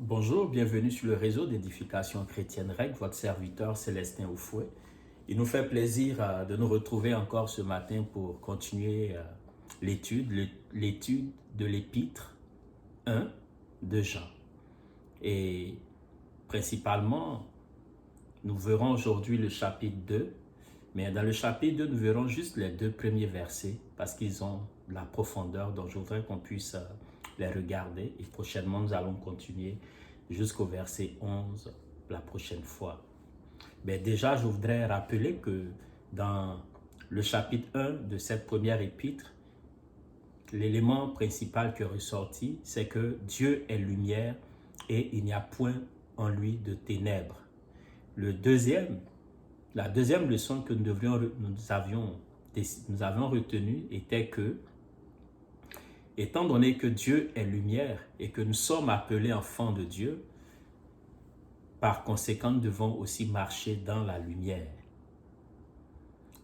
Bonjour, bienvenue sur le réseau d'édification chrétienne REC, votre serviteur Célestin Oufoué. Il nous fait plaisir de nous retrouver encore ce matin pour continuer l'étude de l'épître 1 de Jean. Et principalement, nous verrons aujourd'hui le chapitre 2, mais dans le chapitre 2, nous verrons juste les deux premiers versets parce qu'ils ont de la profondeur, donc je voudrais qu'on puisse les regarder et prochainement nous allons continuer jusqu'au verset 11 la prochaine fois. Mais déjà, je voudrais rappeler que dans le chapitre 1 de cette première épître, l'élément principal qui est ressorti, c'est que Dieu est lumière et il n'y a point en lui de ténèbres. La deuxième leçon que nous avions retenue était que, étant donné que Dieu est lumière et que nous sommes appelés enfants de Dieu, par conséquent, nous devons aussi marcher dans la lumière.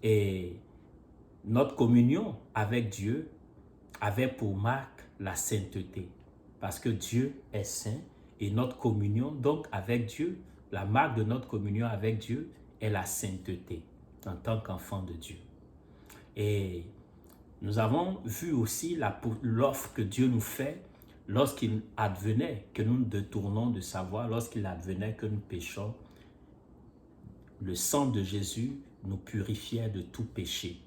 Et notre communion avec Dieu avait pour marque la sainteté, parce que Dieu est saint et notre communion donc avec Dieu, la marque de notre communion avec Dieu est la sainteté en tant qu'enfant de Dieu. Et nous avons vu aussi l'offre que Dieu nous fait lorsqu'il advenait que nous nous détournons de sa voie, lorsqu'il advenait que nous péchons. Le sang de Jésus nous purifiait de tout péché.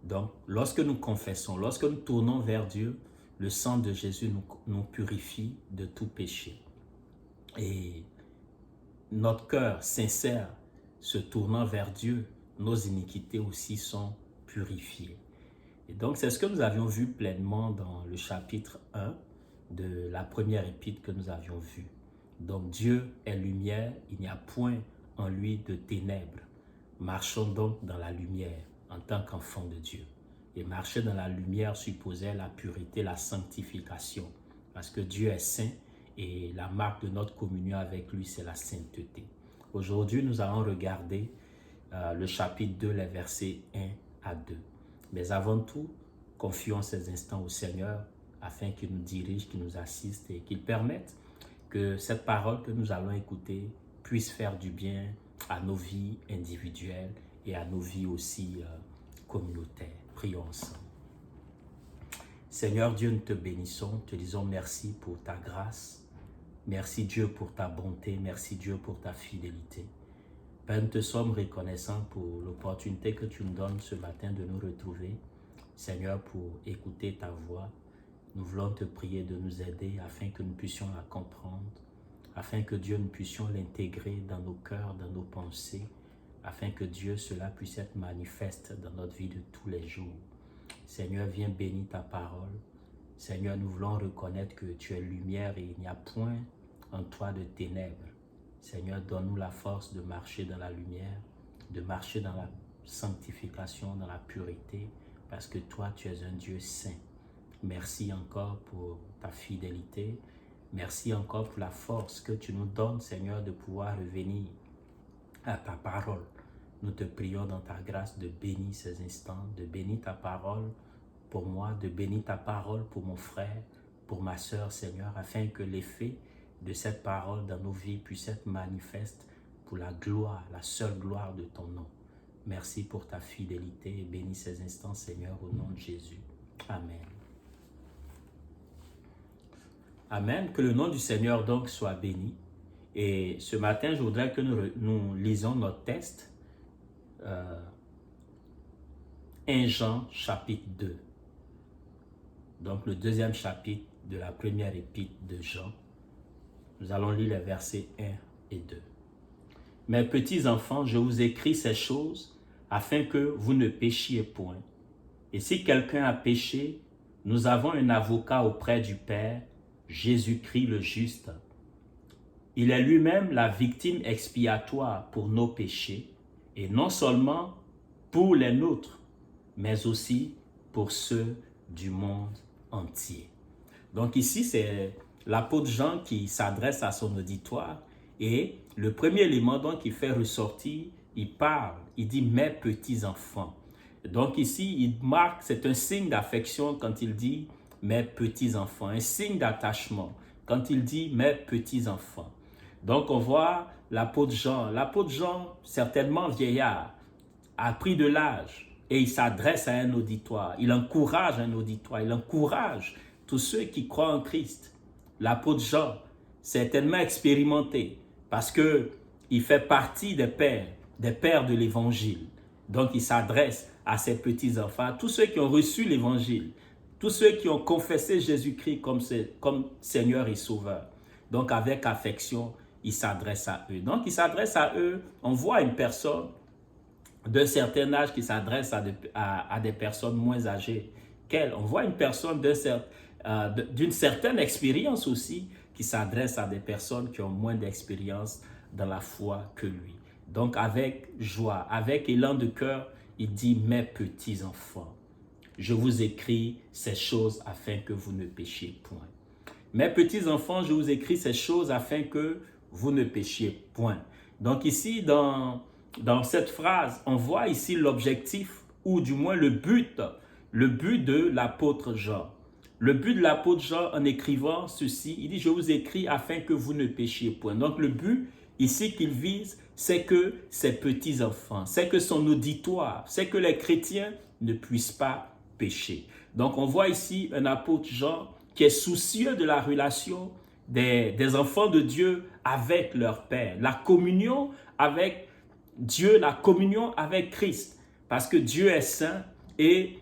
Donc, lorsque nous confessons, lorsque nous tournons vers Dieu, le sang de Jésus nous purifie de tout péché. Et notre cœur sincère se tournant vers Dieu, nos iniquités aussi sont purifiées. Et donc, c'est ce que nous avions vu pleinement dans le chapitre 1 de la première épître que nous avions vue. Donc, Dieu est lumière, il n'y a point en lui de ténèbres. Marchons donc dans la lumière en tant qu'enfants de Dieu. Et marcher dans la lumière supposait la pureté, la sanctification, parce que Dieu est saint et la marque de notre communion avec lui, c'est la sainteté. Aujourd'hui, nous allons regarder le chapitre 2, les versets 1 à 2. Mais avant tout, confions ces instants au Seigneur afin qu'il nous dirige, qu'il nous assiste et qu'il permette que cette parole que nous allons écouter puisse faire du bien à nos vies individuelles et à nos vies aussi communautaires. Prions ensemble. Seigneur Dieu, nous te bénissons, te disons merci pour ta grâce, merci Dieu pour ta bonté, merci Dieu pour ta fidélité. Père, nous te sommes reconnaissants pour l'opportunité que tu nous donnes ce matin de nous retrouver. Seigneur, pour écouter ta voix, nous voulons te prier de nous aider afin que nous puissions la comprendre, afin que Dieu, nous puissions l'intégrer dans nos cœurs, dans nos pensées, afin que Dieu, cela puisse être manifeste dans notre vie de tous les jours. Seigneur, viens bénir ta parole. Seigneur, nous voulons reconnaître que tu es lumière et il n'y a point en toi de ténèbres. Seigneur, donne-nous la force de marcher dans la lumière, de marcher dans la sanctification, dans la pureté, parce que toi, tu es un Dieu saint. Merci encore pour ta fidélité. Merci encore pour la force que tu nous donnes, Seigneur, de pouvoir revenir à ta parole. Nous te prions dans ta grâce de bénir ces instants, de bénir ta parole pour moi, de bénir ta parole pour mon frère, pour ma sœur, Seigneur, afin que l'effet de cette parole dans nos vies puisse être manifeste pour la gloire, la seule gloire de ton nom. Merci pour ta fidélité et bénis ces instants, Seigneur, au nom de Jésus. Amen. Amen. Que le nom du Seigneur donc soit béni. Et ce matin, je voudrais que nous lisons notre texte. 1 Jean chapitre 2. Donc le deuxième chapitre de la première épître de Jean. Nous allons lire les versets 1 et 2. Mes petits enfants, je vous écris ces choses afin que vous ne péchiez point. Et si quelqu'un a péché, nous avons un avocat auprès du Père, Jésus-Christ le juste. Il est lui-même la victime expiatoire pour nos péchés, et non seulement pour les nôtres, mais aussi pour ceux du monde entier. Donc ici, c'est l'apôtre Jean qui s'adresse à son auditoire et le premier élément donc il fait ressortir, il parle, il dit « mes petits enfants ». Donc ici, il marque, c'est un signe d'affection quand il dit « mes petits enfants », un signe d'attachement. quand il dit « mes petits-enfants ». Donc on voit l'apôtre Jean, certainement vieillard, a pris de l'âge et il s'adresse à un auditoire, il encourage un auditoire, il encourage tous ceux qui croient en Christ. L'apôtre Jean, certainement expérimenté, parce qu'il fait partie des pères de l'évangile. Donc il s'adresse à ses petits-enfants, tous ceux qui ont reçu l'évangile, tous ceux qui ont confessé Jésus-Christ comme Seigneur et Sauveur. Donc avec affection, il s'adresse à eux. Donc il s'adresse à eux, on voit une personne d'un certain âge qui s'adresse à des personnes moins âgées qu'elle. On voit une personne d'une certaine expérience aussi qui s'adresse à des personnes qui ont moins d'expérience dans la foi que lui. Donc avec joie, avec élan de cœur, il dit « mes petits-enfants, je vous écris ces choses afin que vous ne péchiez point. Mes petits-enfants, je vous écris ces choses afin que vous ne péchiez point. » Donc ici, dans cette phrase, on voit ici l'objectif, ou du moins le but de l'apôtre Jean. Le but de l'apôtre Jean en écrivant ceci, il dit « je vous écris afin que vous ne péchiez point ». Donc le but ici qu'il vise, c'est que ses petits-enfants, c'est que son auditoire, c'est que les chrétiens ne puissent pas pécher. Donc on voit ici un apôtre Jean qui est soucieux de la relation des enfants de Dieu avec leur Père, la communion avec Dieu, la communion avec Christ, parce que Dieu est saint et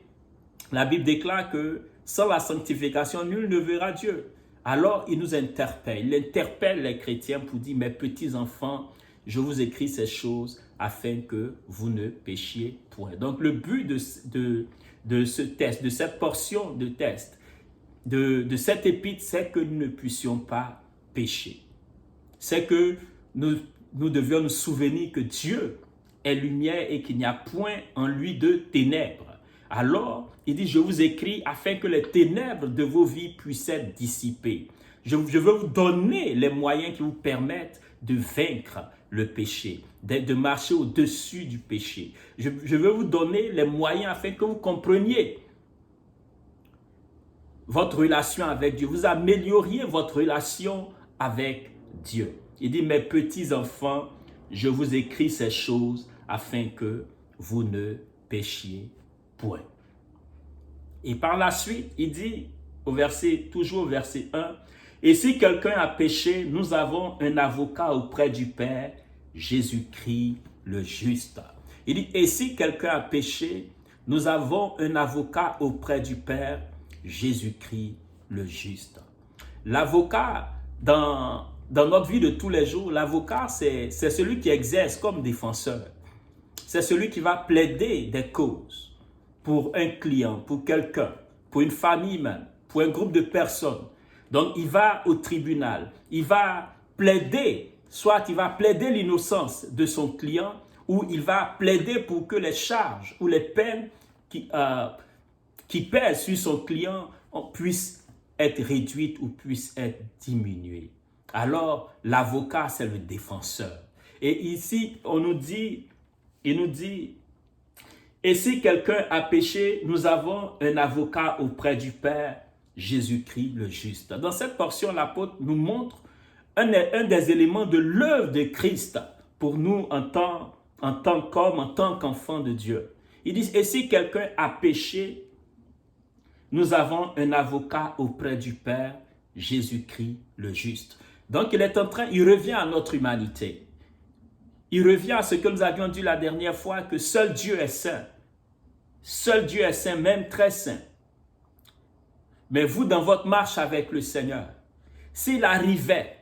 la Bible déclare que sans la sanctification, nul ne verra Dieu. Alors il nous interpelle, il interpelle les chrétiens pour dire « mes petits-enfants, je vous écris ces choses afin que vous ne péchiez point ». Donc le but de ce test, de cette portion de test, de cette épître, c'est que nous ne puissions pas pécher. C'est que nous devions nous souvenir que Dieu est lumière et qu'il n'y a point en lui de ténèbres. Alors, il dit, je vous écris afin que les ténèbres de vos vies puissent être dissipées. Je veux vous donner les moyens qui vous permettent de vaincre le péché, de marcher au-dessus du péché. Je veux vous donner les moyens afin que vous compreniez votre relation avec Dieu. Vous amélioriez votre relation avec Dieu. Il dit, mes petits-enfants, je vous écris ces choses afin que vous ne péchiez point. Et par la suite, il dit, toujours au verset 1, « Et si quelqu'un a péché, nous avons un avocat auprès du Père, Jésus-Christ le juste. » Il dit, « Et si quelqu'un a péché, nous avons un avocat auprès du Père, Jésus-Christ le juste. » L'avocat, dans notre vie de tous les jours, l'avocat, c'est celui qui exerce comme défenseur. C'est celui qui va plaider des causes pour un client, pour quelqu'un, pour une famille même, pour un groupe de personnes. Donc, il va au tribunal, il va plaider, soit il va plaider l'innocence de son client, ou il va plaider pour que les charges ou les peines qui pèsent sur son client puissent être réduites ou puissent être diminuées. Alors, l'avocat, c'est le défenseur. Et ici, il nous dit, et si quelqu'un a péché, nous avons un avocat auprès du Père, Jésus-Christ le juste. Dans cette portion, l'apôtre nous montre un des éléments de l'œuvre de Christ pour nous en tant qu'homme, en tant qu'enfant de Dieu. Il dit, et si quelqu'un a péché, nous avons un avocat auprès du Père, Jésus-Christ le juste. Donc il revient à notre humanité. Il revient à ce que nous avions dit la dernière fois, que seul Dieu est saint. Seul Dieu est saint, même très saint. Mais vous, dans votre marche avec le Seigneur, s'il arrivait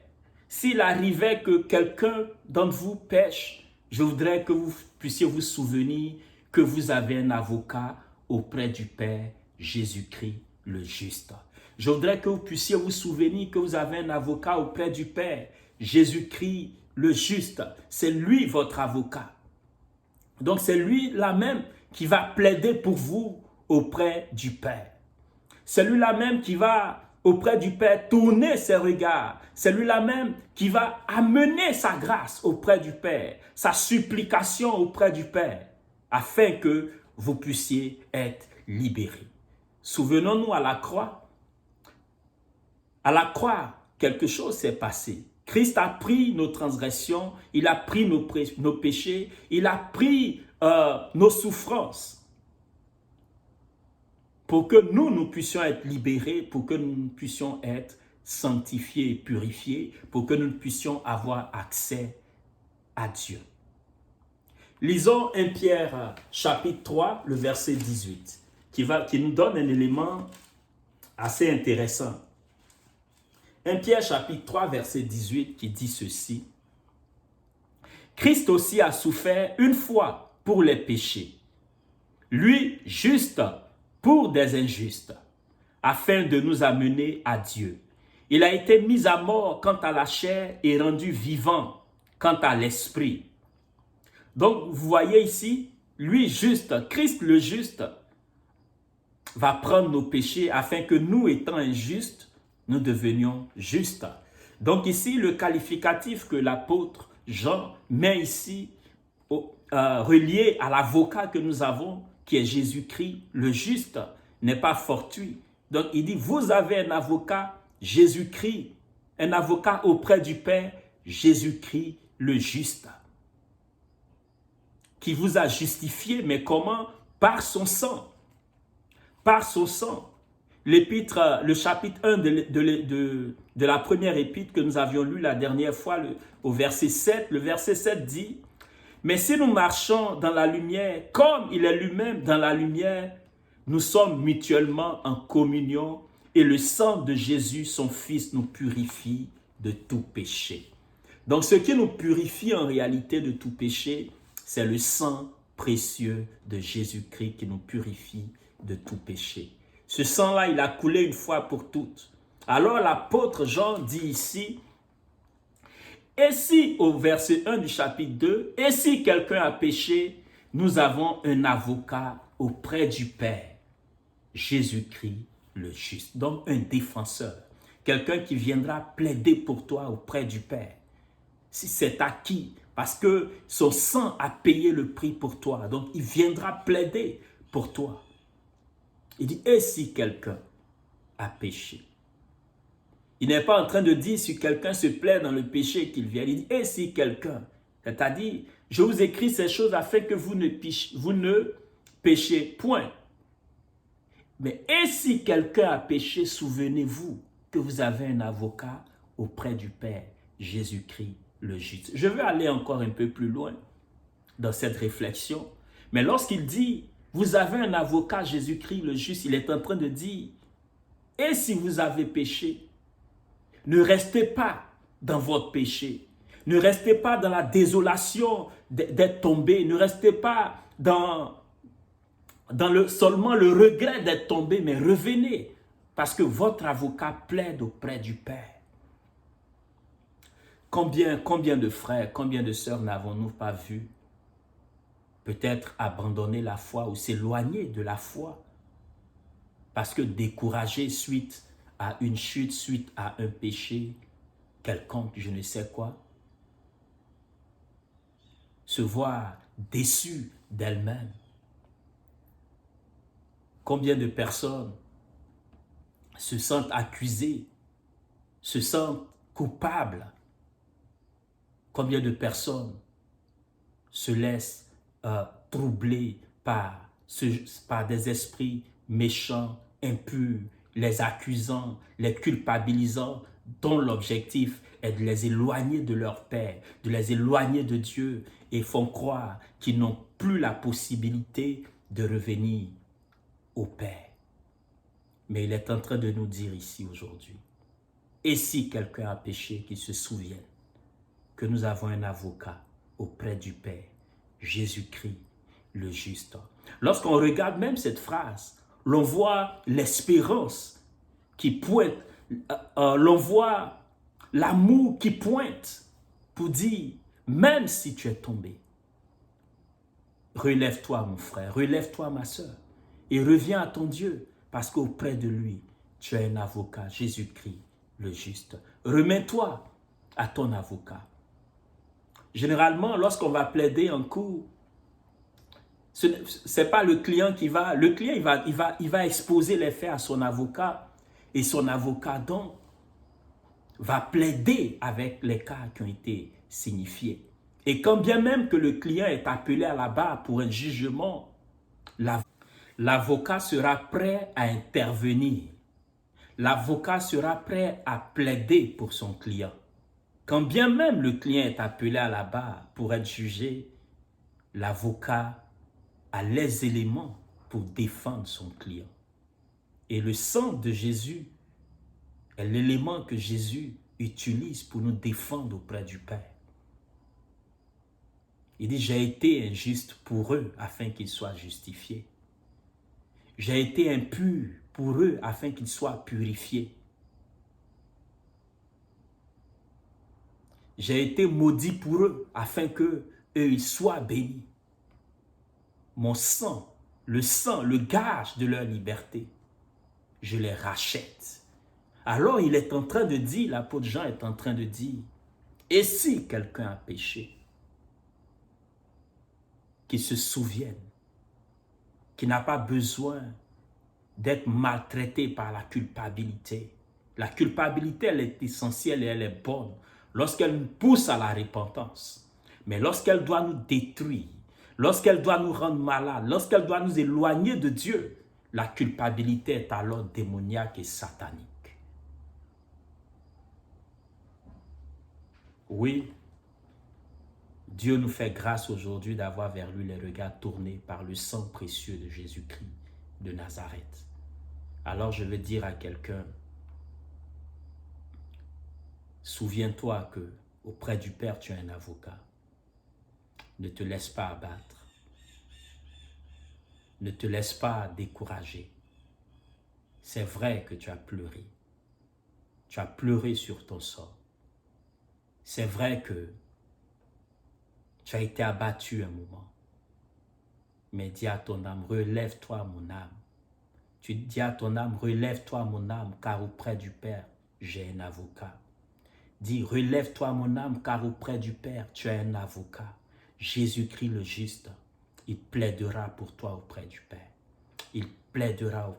que quelqu'un d'entre vous pêche, je voudrais que vous puissiez vous souvenir que vous avez un avocat auprès du Père, Jésus-Christ le juste. Je voudrais que vous puissiez vous souvenir que vous avez un avocat auprès du Père, Jésus-Christ le juste. C'est lui votre avocat. Donc c'est lui là même qui va plaider pour vous auprès du Père. C'est lui-là même qui va auprès du Père tourner ses regards. C'est lui-là même qui va amener sa grâce auprès du Père, sa supplication auprès du Père, afin que vous puissiez être libérés. Souvenons-nous à la croix. À la croix, quelque chose s'est passé. Christ a pris nos transgressions, il a pris nos péchés, il a pris nos souffrances pour que nous puissions être libérés, pour que nous puissions être sanctifiés et purifiés, pour que nous puissions avoir accès à Dieu. Lisons 1 Pierre chapitre 3, le verset 18, qui nous donne un élément assez intéressant. 1 Pierre chapitre 3, verset 18, qui dit ceci. Christ aussi a souffert une fois pour les péchés, lui juste pour des injustes, afin de nous amener à Dieu. Il a été mis à mort quant à la chair et rendu vivant quant à l'esprit. Donc, vous voyez ici, lui juste, Christ le juste, va prendre nos péchés afin que nous, étant injustes, nous devenions justes. Donc ici, le qualificatif que l'apôtre Jean met ici, relié à l'avocat que nous avons, qui est Jésus-Christ, le juste, n'est pas fortuit. Donc il dit, vous avez un avocat, Jésus-Christ, un avocat auprès du Père, Jésus-Christ, le juste, qui vous a justifié, mais comment? Par son sang. Par son sang. L'épître, le chapitre 1 de la première épître que nous avions lu la dernière fois, au verset 7, le verset 7 dit, « Mais si nous marchons dans la lumière, comme il est lui-même dans la lumière, nous sommes mutuellement en communion et le sang de Jésus, son Fils, nous purifie de tout péché. » Donc ce qui nous purifie en réalité de tout péché, c'est le sang précieux de Jésus-Christ qui nous purifie de tout péché. Ce sang-là, il a coulé une fois pour toutes. Alors l'apôtre Jean dit ici, et si, au verset 1 du chapitre 2, et si quelqu'un a péché, nous avons un avocat auprès du Père, Jésus-Christ le juste. Donc un défenseur, quelqu'un qui viendra plaider pour toi auprès du Père. Si c'est acquis, parce que son sang a payé le prix pour toi, donc il viendra plaider pour toi. Il dit, et si quelqu'un a péché? Il n'est pas en train de dire si quelqu'un se plaît dans le péché qu'il vient. Il dit, et si quelqu'un, c'est-à-dire, je vous écris ces choses afin que vous ne péchez point. Mais et si quelqu'un a péché, souvenez-vous que vous avez un avocat auprès du Père, Jésus-Christ le juste. Je veux aller encore un peu plus loin dans cette réflexion. Mais lorsqu'il dit, vous avez un avocat, Jésus-Christ le juste, il est en train de dire, et si vous avez péché, ne restez pas dans votre péché. Ne restez pas dans la désolation d'être tombé. Ne restez pas dans seulement le regret d'être tombé, mais revenez. Parce que votre avocat plaide auprès du Père. Combien de frères, combien de sœurs n'avons-nous pas vu peut-être abandonner la foi ou s'éloigner de la foi parce que découragés suite à une chute, suite à un péché quelconque, je ne sais quoi, se voir déçus d'elles-mêmes. Combien de personnes se sentent accusées, se sentent coupables? Combien de personnes se laissent troubler par des esprits méchants, impurs, les accusant, les culpabilisant, dont l'objectif est de les éloigner de leur Père, de les éloigner de Dieu, et font croire qu'ils n'ont plus la possibilité de revenir au Père. Mais il est en train de nous dire ici aujourd'hui, et si quelqu'un a péché, qu'il se souvienne que nous avons un avocat auprès du Père, Jésus-Christ, le juste. Lorsqu'on regarde même cette phrase, l'on voit l'espérance qui pointe, l'on voit l'amour qui pointe pour dire, même si tu es tombé, relève-toi mon frère, relève-toi ma soeur et reviens à ton Dieu parce qu'auprès de lui, tu as un avocat, Jésus-Christ, le juste. Remets-toi à ton avocat. Généralement, lorsqu'on va plaider en cours, ce n'est pas le client qui va... Le client, il va exposer les faits à son avocat. Et son avocat, donc, va plaider avec les cas qui ont été signifiés. Et quand bien même que le client est appelé à la barre pour un jugement, l'avocat sera prêt à intervenir. L'avocat sera prêt à plaider pour son client. Quand bien même le client est appelé à la barre pour être jugé, l'avocat a les éléments pour défendre son client. Et le sang de Jésus est l'élément que Jésus utilise pour nous défendre auprès du Père. Il dit, j'ai été injuste pour eux afin qu'ils soient justifiés. J'ai été impur pour eux afin qu'ils soient purifiés. J'ai été maudit pour eux afin qu'eux, ils soient bénis. Mon sang, le gage de leur liberté, je les rachète. Alors il est en train de dire, l'apôtre Jean est en train de dire, et si quelqu'un a péché, qu'il se souvienne, qu'il n'a pas besoin d'être maltraité par la culpabilité. La culpabilité, elle est essentielle et elle est bonne lorsqu'elle nous pousse à la repentance. Mais lorsqu'elle doit nous détruire, lorsqu'elle doit nous rendre malades, lorsqu'elle doit nous éloigner de Dieu, la culpabilité est alors démoniaque et satanique. Oui, Dieu nous fait grâce aujourd'hui d'avoir vers lui les regards tournés par le sang précieux de Jésus-Christ de Nazareth. Alors je veux dire à quelqu'un, souviens-toi que auprès du Père tu as un avocat. Ne te laisse pas abattre. Ne te laisse pas décourager. C'est vrai que tu as pleuré. Tu as pleuré sur ton sort. C'est vrai que tu as été abattu un moment. Mais dis à ton âme, relève-toi mon âme. Tu dis à ton âme, relève-toi mon âme, car auprès du Père, j'ai un avocat. Dis, relève-toi mon âme, car auprès du Père, tu as un avocat. Jésus-Christ le juste, il plaidera pour toi auprès du Père. Il plaidera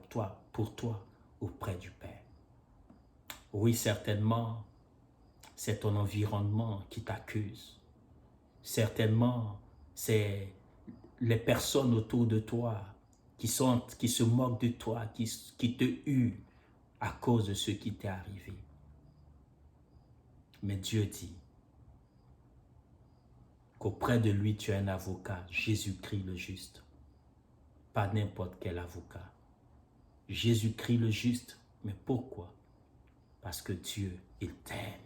pour toi auprès du Père. Oui, certainement, c'est ton environnement qui t'accuse. Certainement, c'est les personnes autour de toi qui se moquent de toi, qui te huent à cause de ce qui t'est arrivé. Mais Dieu dit qu'auprès de lui, tu as un avocat, Jésus-Christ le juste. Pas n'importe quel avocat. Jésus-Christ le juste. Mais pourquoi? Parce que Dieu, il t'aime.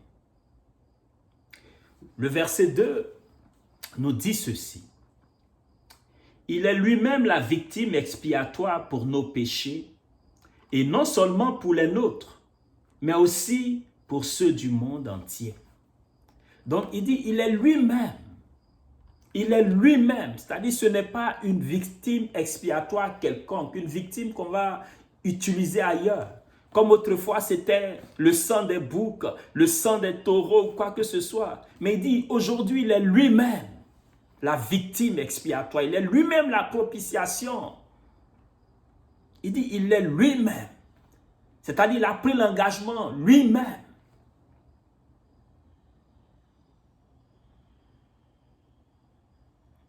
Le verset 2 nous dit ceci. Il est lui-même la victime expiatoire pour nos péchés, et non seulement pour les nôtres, mais aussi pour ceux du monde entier. Donc il dit, il est lui-même. Il est lui-même, c'est-à-dire ce n'est pas une victime expiatoire quelconque, une victime qu'on va utiliser ailleurs. Comme autrefois, c'était le sang des boucs, le sang des taureaux, quoi que ce soit. Mais il dit, aujourd'hui, il est lui-même la victime expiatoire. Il est lui-même la propitiation. Il dit, il est lui-même. C'est-à-dire, il a pris l'engagement lui-même.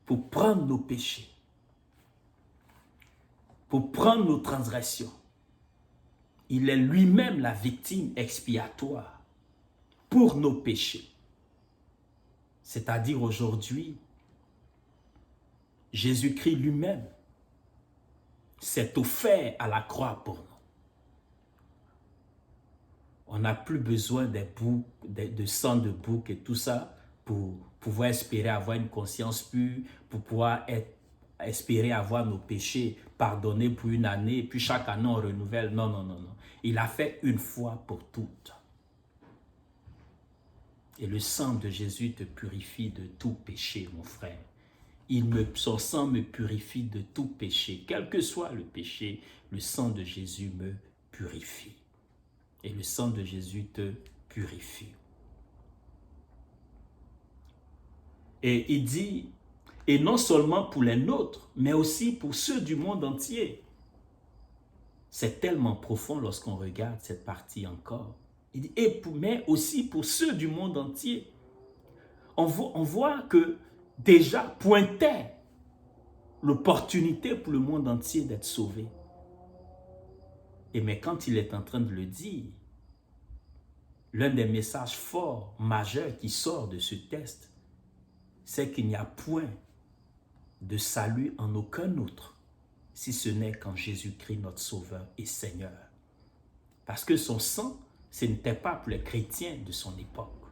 Pour prendre nos péchés. Pour prendre nos transgressions. Il est lui-même la victime expiatoire pour nos péchés. C'est-à-dire aujourd'hui, Jésus-Christ lui-même s'est offert à la croix pour nous. On n'a plus besoin de sang de bouc et tout ça pour pouvoir espérer avoir une conscience pure, pour pouvoir espérer avoir nos péchés pardonnés pour une année, puis chaque année on renouvelle. Non, non, non, non. Il a fait une fois pour toutes. Et le sang de Jésus te purifie de tout péché, mon frère. Son sang me purifie de tout péché. Quel que soit le péché, le sang de Jésus me purifie. Et le sang de Jésus te purifie. Et il dit, et non seulement pour les nôtres, mais aussi pour ceux du monde entier. C'est tellement profond lorsqu'on regarde cette partie encore. Il dit, mais aussi pour ceux du monde entier. On voit que déjà pointait l'opportunité pour le monde entier d'être sauvé. Et mais quand il est en train de le dire, l'un des messages forts, majeurs qui sort de ce texte, c'est qu'il n'y a point de salut en aucun autre, si ce n'est qu'en Jésus-Christ notre Sauveur et Seigneur. Parce que son sang, ce n'était pas pour les chrétiens de son époque.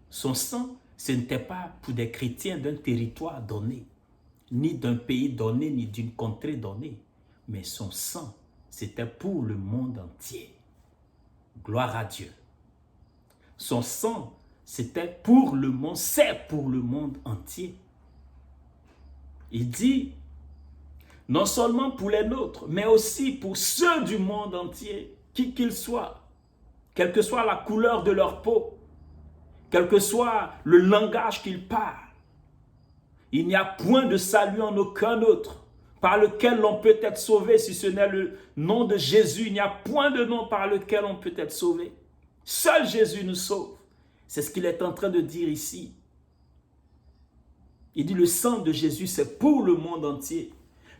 Son sang, ce n'était pas pour des chrétiens d'un territoire donné, ni d'un pays donné, ni d'une contrée donnée. Mais son sang, c'était pour le monde entier. Gloire à Dieu. Son sang, c'était pour le monde, c'est pour le monde entier. Il dit, non seulement pour les nôtres, mais aussi pour ceux du monde entier, qui qu'ils soient, quelle que soit la couleur de leur peau, quel que soit le langage qu'ils parlent. Il n'y a point de salut en aucun autre par lequel l'on peut être sauvé, si ce n'est le nom de Jésus. Il n'y a point de nom par lequel on peut être sauvé. Seul Jésus nous sauve. C'est ce qu'il est en train de dire ici. Il dit le sang de Jésus, c'est pour le monde entier.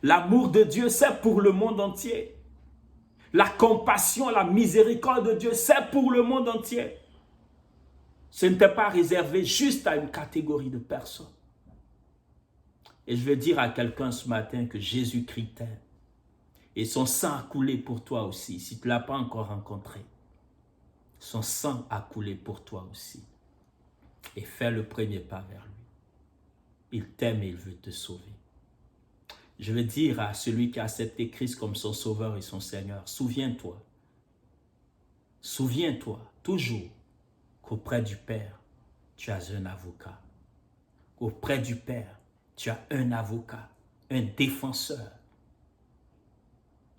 L'amour de Dieu, c'est pour le monde entier. La compassion, la miséricorde de Dieu, c'est pour le monde entier. Ce n'était pas réservé juste à une catégorie de personnes. Et je veux dire à quelqu'un ce matin que Jésus-Christ t'aime. Et son sang a coulé pour toi aussi, si tu ne l'as pas encore rencontré. Son sang a coulé pour toi aussi. Et fais le premier pas vers lui. Il t'aime et il veut te sauver. Je veux dire à celui qui a accepté Christ comme son sauveur et son Seigneur, souviens-toi toujours qu'auprès du Père, tu as un avocat. Auprès du Père, tu as un avocat, un défenseur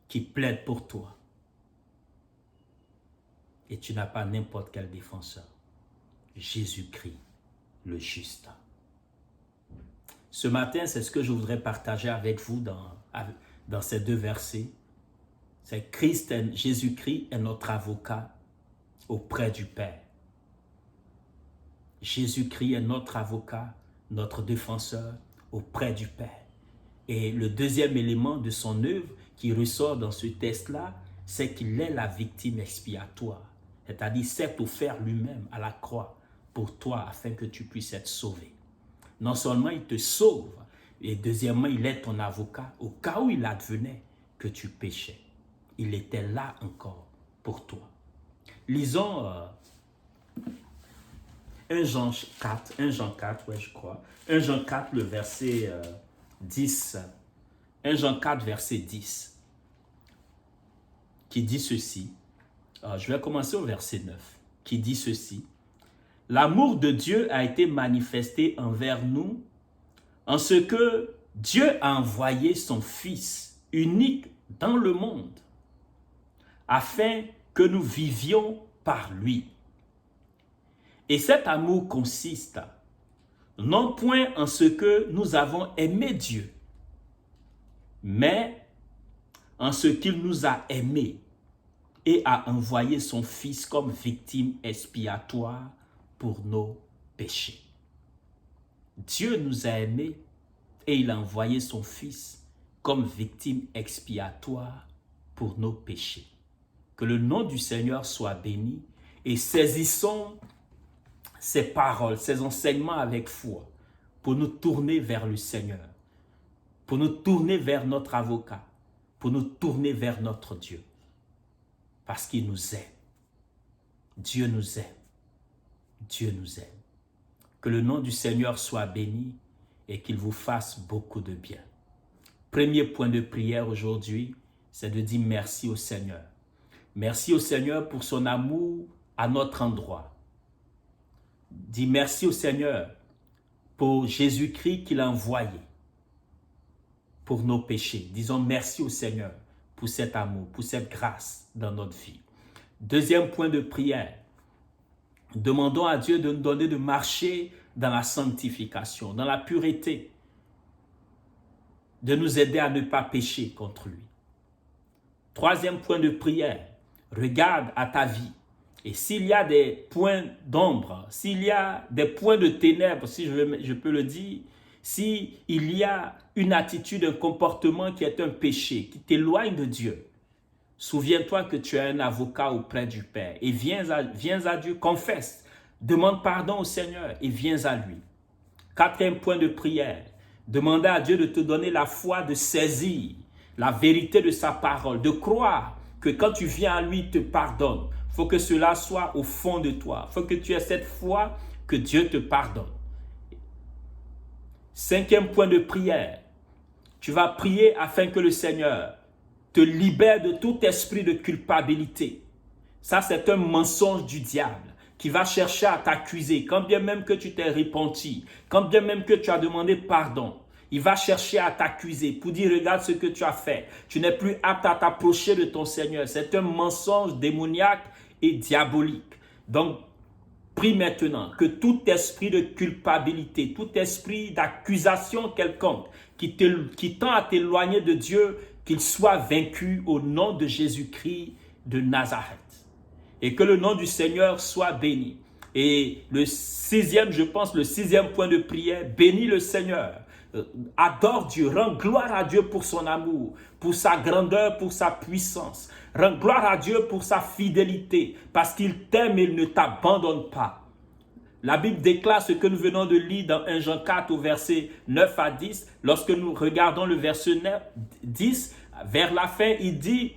qui plaide pour toi. Et tu n'as pas n'importe quel défenseur. Jésus-Christ, le juste. Ce matin, c'est ce que je voudrais partager avec vous dans ces deux versets. C'est Jésus-Christ est notre avocat auprès du Père. Jésus-Christ est notre avocat, notre défenseur auprès du Père. Et le deuxième élément de son œuvre qui ressort dans ce texte-là, c'est qu'il est la victime expiatoire. C'est-à-dire, s'est offert lui-même à la croix pour toi afin que tu puisses être sauvé. Non seulement il te sauve, et deuxièmement, il est ton avocat au cas où il advenait que tu péchais. Il était là encore pour toi. Lisons 1 Jean 4, ouais, je crois. 1 Jean 4, le verset 10. 1 Jean 4, verset 10, qui dit ceci. Je vais commencer au verset 9, qui dit ceci. L'amour de Dieu a été manifesté envers nous en ce que Dieu a envoyé son Fils unique dans le monde afin que nous vivions par lui. Et cet amour consiste non point en ce que nous avons aimé Dieu, mais en ce qu'il nous a aimés et a envoyé son Fils comme victime expiatoire pour nos péchés. Dieu nous a aimés et il a envoyé son Fils comme victime expiatoire pour nos péchés. Que le nom du Seigneur soit béni et saisissons ces paroles, ces enseignements avec foi pour nous tourner vers le Seigneur, pour nous tourner vers notre avocat, pour nous tourner vers notre Dieu. Parce qu'il nous aime. Dieu nous aime. Dieu nous aime. Que le nom du Seigneur soit béni et qu'il vous fasse beaucoup de bien. Premier point de prière aujourd'hui, c'est de dire merci au Seigneur. Merci au Seigneur pour son amour à notre endroit. Dis merci au Seigneur pour Jésus-Christ qu'il a envoyé pour nos péchés. Disons merci au Seigneur pour cet amour, pour cette grâce dans notre vie. Deuxième point de prière. Demandons à Dieu de nous donner de marcher dans la sanctification, dans la pureté, de nous aider à ne pas pécher contre lui. Troisième point de prière. Regarde à ta vie Et s'il y a des points d'ombre, s'il y a des points de ténèbres, si je peux le dire, s'il y a une attitude, un comportement qui est un péché, qui t'éloigne de Dieu, souviens-toi que tu as un avocat auprès du Père et viens à Dieu, confesse, demande pardon au Seigneur et viens à lui. Quatrième point de prière, demander à Dieu de te donner la foi de saisir la vérité de sa parole, de croire que quand tu viens à lui, il te pardonne. Il faut que cela soit au fond de toi. Il faut que tu aies cette foi que Dieu te pardonne. Cinquième point de prière, tu vas prier afin que le Seigneur te libère de tout esprit de culpabilité. Ça, c'est un mensonge du diable qui va chercher à t'accuser, quand bien même que tu t'es repenti, quand bien même que tu as demandé pardon. Il va chercher à t'accuser pour dire, regarde ce que tu as fait. Tu n'es plus apte à t'approcher de ton Seigneur. C'est un mensonge démoniaque et diabolique. Donc, prie maintenant que tout esprit de culpabilité, tout esprit d'accusation quelconque qui tend à t'éloigner de Dieu, qu'il soit vaincu au nom de Jésus-Christ de Nazareth. Et que le nom du Seigneur soit béni. Et le sixième point de prière, bénis le Seigneur. Adore Dieu, rends gloire à Dieu pour son amour, pour sa grandeur, pour sa puissance. Rends gloire à Dieu pour sa fidélité, parce qu'il t'aime et il ne t'abandonne pas. La Bible déclare ce que nous venons de lire dans 1 Jean 4 au verset 9 à 10. Lorsque nous regardons le verset 10, vers la fin, il dit: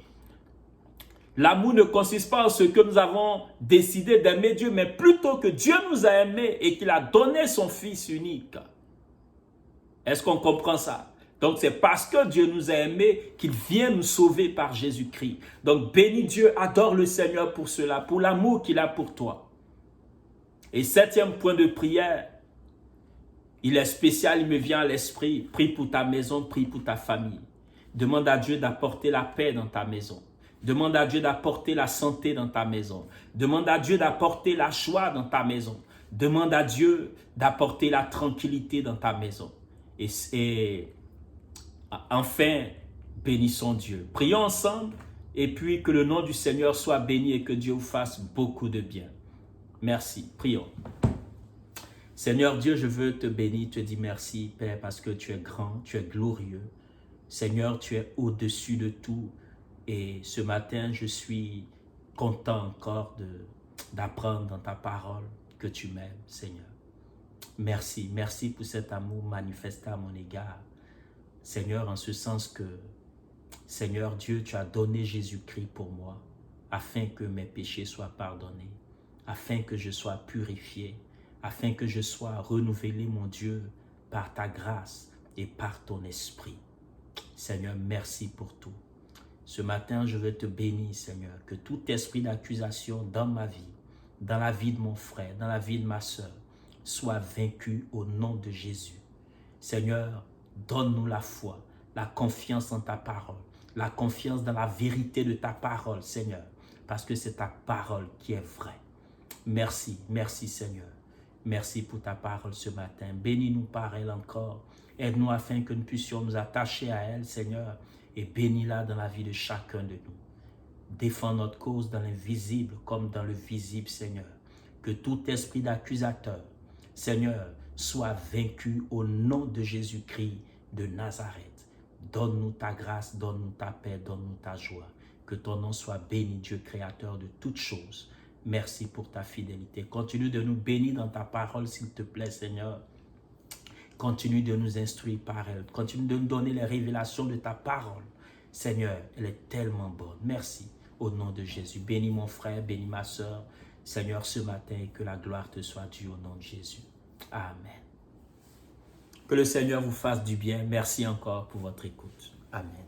l'amour ne consiste pas en ce que nous avons décidé d'aimer Dieu, mais plutôt que Dieu nous a aimés et qu'il a donné son Fils unique. Est-ce qu'on comprend ça? Donc c'est parce que Dieu nous a aimés qu'il vient nous sauver par Jésus-Christ. Donc bénis Dieu, adore le Seigneur pour cela, pour l'amour qu'il a pour toi. Et septième point de prière, il est spécial, il me vient à l'esprit. Prie pour ta maison, prie pour ta famille. Demande à Dieu d'apporter la paix dans ta maison. Demande à Dieu d'apporter la santé dans ta maison. Demande à Dieu d'apporter la joie dans ta maison. Demande à Dieu d'apporter la tranquillité dans ta maison. Et enfin, bénissons Dieu. Prions ensemble et puis que le nom du Seigneur soit béni et que Dieu vous fasse beaucoup de bien. Merci. Prions. Seigneur Dieu, je veux te bénir, te dire merci, Père, parce que tu es grand, tu es glorieux. Seigneur, tu es au-dessus de tout. Et ce matin, je suis content encore d'apprendre dans ta parole que tu m'aimes, Seigneur. Merci, merci pour cet amour manifesté à mon égard. Seigneur, en ce sens que, Seigneur Dieu, tu as donné Jésus-Christ pour moi, afin que mes péchés soient pardonnés, afin que je sois purifié, afin que je sois renouvelé, mon Dieu, par ta grâce et par ton esprit. Seigneur, merci pour tout. Ce matin, je veux te bénir, Seigneur, que tout esprit d'accusation dans ma vie, dans la vie de mon frère, dans la vie de ma soeur, soit vaincu au nom de Jésus. Seigneur, donne-nous la foi, la confiance en ta parole, la confiance dans la vérité de ta parole, Seigneur, parce que c'est ta parole qui est vraie. Merci, merci Seigneur. Merci pour ta parole ce matin. Bénis-nous par elle encore. Aide-nous afin que nous puissions nous attacher à elle, Seigneur, et bénis-la dans la vie de chacun de nous. Défends notre cause dans l'invisible comme dans le visible, Seigneur. Que tout esprit d'accusateur, Seigneur, soit vaincu au nom de Jésus-Christ de Nazareth. Donne-nous ta grâce, donne-nous ta paix, donne-nous ta joie. Que ton nom soit béni, Dieu créateur de toutes choses. Merci pour ta fidélité. Continue de nous bénir dans ta parole, s'il te plaît, Seigneur. Continue de nous instruire par elle. Continue de nous donner les révélations de ta parole. Seigneur, elle est tellement bonne. Merci au nom de Jésus. Bénis mon frère, bénis ma soeur. Seigneur, ce matin, que la gloire te soit due au nom de Jésus. Amen. Que le Seigneur vous fasse du bien. Merci encore pour votre écoute. Amen.